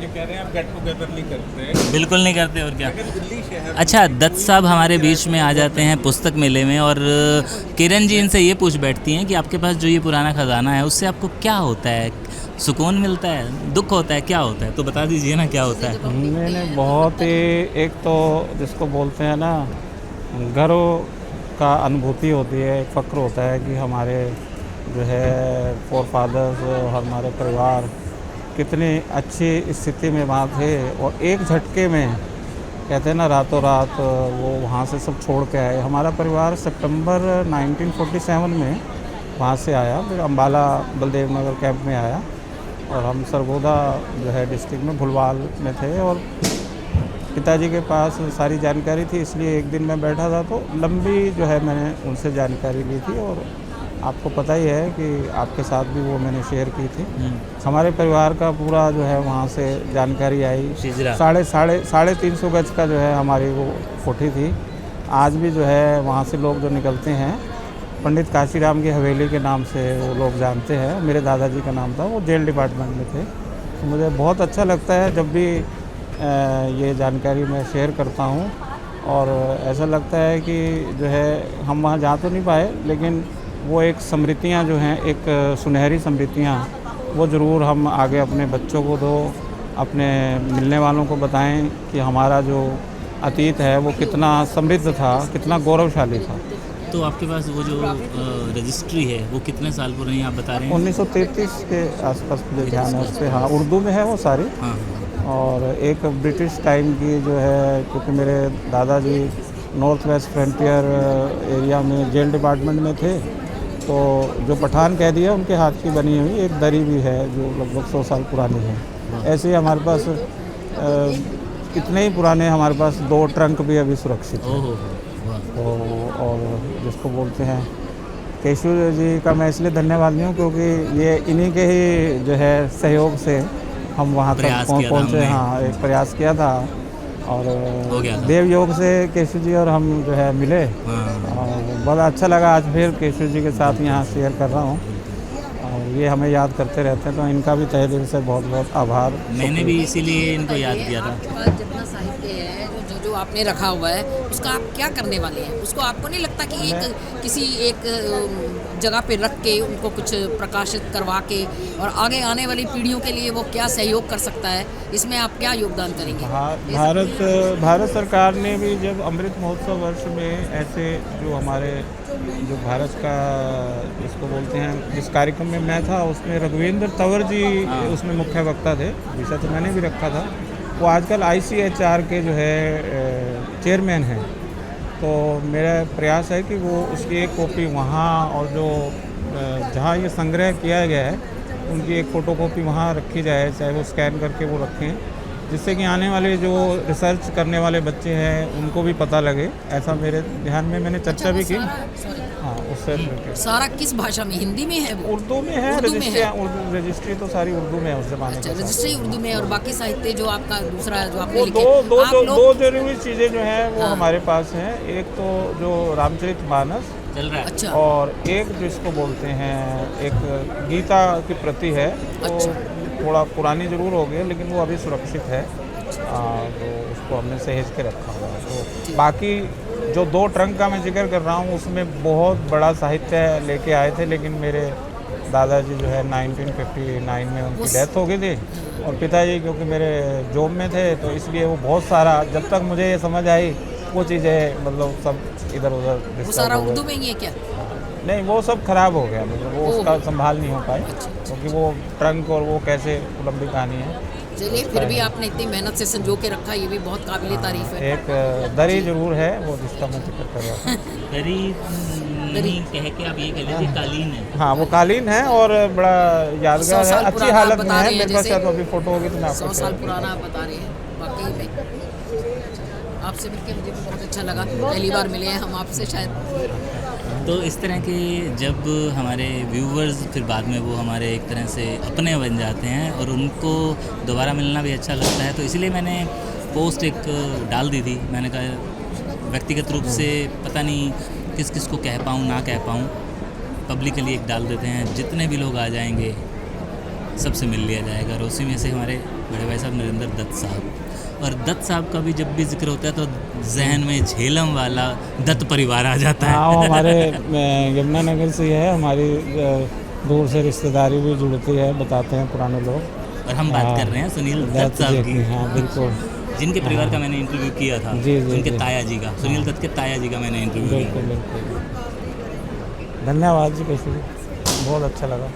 के कह रहे हैं आप गेट टुगेदर नहीं करते। बिल्कुल नहीं करते, और क्या। अगर दिल्ली शहर अच्छा, दत्त साहब हमारे बीच में आ जाते हैं पुस्तक मेले में, और किरण जी इनसे ये पूछ बैठती हैं कि आपके पास जो ये पुराना ख़जाना है उससे आपको क्या होता है, सुकून मिलता है, दुख होता है, क्या होता है? तो बता दीजिए ना क्या होता है। मैंने बहुत ही, एक तो जिसको बोलते हैं ना, गर्व का अनुभूति होती है, एक फ़क्र होता है कि हमारे जो है फोर फादर्स और हमारे परिवार कितनी अच्छी स्थिति में वहाँ थे, और एक झटके में कहते हैं ना रातों रात वो वहाँ से सब छोड़ के आए। हमारा परिवार सितंबर 1947 में वहाँ से आया, फिर अम्बाला बलदेव नगर कैंप में आया, और हम सरगोदा जो है डिस्ट्रिक्ट में भुलवाल में थे, और पिताजी के पास सारी जानकारी थी, इसलिए एक दिन मैं बैठा था तो लंबी जो है मैंने उनसे जानकारी ली थी, और आपको पता ही है कि आपके साथ भी वो मैंने शेयर की थी। हमारे परिवार का पूरा जो है वहाँ से जानकारी आई। साढ़े 300 गज का जो है हमारी वो कोठी थी। आज भी जो है वहाँ से लोग जो निकलते हैं, पंडित काशीराम की हवेली के नाम से वो लोग जानते हैं। मेरे दादाजी का नाम था, वो जेल डिपार्टमेंट में थे। तो मुझे बहुत अच्छा लगता है जब भी ये जानकारी मैं शेयर करता हूँ, और ऐसा लगता है कि जो है हम वहाँ जा तो नहीं पाए, लेकिन वो एक स्मृतियाँ जो हैं, एक सुनहरी स्मृतियाँ, वो ज़रूर हम आगे अपने बच्चों को दो, अपने मिलने वालों को बताएं कि हमारा जो अतीत है वो कितना समृद्ध था, कितना गौरवशाली था। तो आपके पास वो जो रजिस्ट्री है वो कितने साल पुरानी आप बता रहे हैं? 1933 के आसपास मुझे ध्यान है उस पर। हाँ, उर्दू में है वो सारी। हाँ। और एक ब्रिटिश टाइम की जो है, क्योंकि मेरे दादाजी नॉर्थ वेस्ट फ्रंटियर एरिया में जेल डिपार्टमेंट में थे, तो जो पठान कैदी है उनके हाथ की बनी हुई एक दरी भी है जो लगभग 100 साल पुरानी है। ऐसे ही हमारे पास इतने ही पुराने हमारे पास 2 ट्रंक भी अभी सुरक्षित हैं। तो और जिसको बोलते हैं केशव जी का मैं इसलिए धन्यवाद नहीं हूँ, क्योंकि ये इन्हीं के ही जो है सहयोग से हम वहाँ तक पहुँचे। हाँ, एक प्रयास किया था, और देव योग से केशव जी और हम जो है मिले, और बड़ा अच्छा लगा। आज फिर केशव जी के साथ यहाँ शेयर कर रहा हूँ, और ये हमें याद करते रहते हैं, तो इनका भी तहे दिल से बहुत बहुत आभार। मैंने भी इसीलिए इनको याद किया था। आपके पास जितना साहित्य है, जो आपने रखा हुआ है, उसका आप क्या करने वाले हैं? उसको आपको नहीं लगता कि किसी एक जगह पे रख के उनको कुछ प्रकाशित करवा के और आगे आने वाली पीढ़ियों के लिए वो क्या सहयोग कर सकता है, इसमें आप क्या योगदान करेंगे? भारत सरकार ने भी जब अमृत महोत्सव वर्ष में ऐसे जो हमारे जो भारत का जिसको बोलते हैं, जिस कार्यक्रम में मैं था उसमें रघुवेंद्र तंवर जी उसमें मुख्य वक्ता थे, विषय तो मैंने भी रखा था। वो आजकल ICHR के जो है चेयरमैन हैं। तो मेरा प्रयास है कि वो उसकी एक कॉपी वहाँ, और जो जहाँ ये संग्रह किया गया है उनकी एक फ़ोटोकॉपी वहाँ रखी जाए, चाहे वो स्कैन करके वो रखें, जिससे कि आने वाले जो रिसर्च करने वाले बच्चे हैं उनको भी पता लगे। ऐसा मेरे ध्यान में, मैंने चर्चा भी की। हाँ, उससे सारा किस भाषा में? हिंदी में है वो? उर्दू में है। रजिस्ट्री तो सारी उर्दू में है उस ज़माने की। रजिस्ट्री उर्दू में है, और बाकी साहित्य जो आपका दूसरा जो आपने लिखे, दो जरूरी चीज़ें जो हैं वो हमारे पास हैं। एक तो जो रामचरितमानस चल रहा है। अच्छा। और एक जिसको बोलते हैं एक गीता की प्रति है, तो थोड़ा पुरानी ज़रूर हो गई, लेकिन वो अभी सुरक्षित है। तो उसको हमने सहेज के रखा हुआ है। तो बाकी जो 2 ट्रंक का मैं जिक्र कर रहा हूँ उसमें बहुत बड़ा साहित्य लेके आए थे, लेकिन मेरे दादाजी जो है 1959 में उनकी डेथ हो गई थी, और पिताजी क्योंकि मेरे जॉब में थे, तो इसलिए वो बहुत सारा, जब तक मुझे ये समझ आई वो चीज़ें मतलब सब इधर उधर। वो सारा उर्दू में ही है क्या? नहीं, वो सब ख़राब हो गया, मतलब वो उसका संभाल नहीं हो पाए, क्योंकि वो ट्रंक और वो कैसे लंबी कहानी है। चलिए, फिर भी आपने इतनी मेहनत से संजो के रखा, ये भी बहुत काबिले तारीफ है। एक दरी जरूर है, वो जिसका मैं जिक्र कर रहा था। दरी नहीं कह के आप ये कह लीजिए कालीन है। हाँ, वो कालीन है और बड़ा यादगार है, अच्छी हालत में है। मेरे पास अभी फोटो होगी तो मैं आपको 100 साल पुराना आप बता रहे हैं। वाकई में आपसे मिलकर मुझे बहुत अच्छा लगा, पहली बार मिले हैं हम आपसे शायद। तो इस तरह के जब हमारे व्यूवर्स फिर बाद में वो हमारे एक तरह से अपने बन जाते हैं और उनको दोबारा मिलना भी अच्छा लगता है, तो इसलिए मैंने पोस्ट एक डाल दी थी। मैंने कहा व्यक्तिगत रूप से पता नहीं किस किस को कह पाऊँ ना कह पाऊँ, पब्लिकली एक डाल देते हैं, जितने भी लोग आ जाएंगे सबसे मिल लिया जाएगा। और उसी में से हमारे बड़े भाई साहब नरेंद्र दत्त साहब। और दत्त साहब का भी जब भी जिक्र होता है तो जहन में झेलम वाला दत्त परिवार आ जाता है। हाँ, वो हमारे यमुनानगर से ही है, हमारी दूर से रिश्तेदारी भी जुड़ती है, बताते हैं पुराने लोग। और हम बात कर रहे हैं सुनील दत्त साहब की। हाँ बिल्कुल, जिनके परिवार का मैंने इंटरव्यू किया था। जी, जी, उनके जी। ताया जी का, सुनील दत्त के ताया जी का मैंने इंटरव्यू किया। बिल्कुल बिल्कुल। धन्यवाद जी, कैसे भी बहुत अच्छा लगा।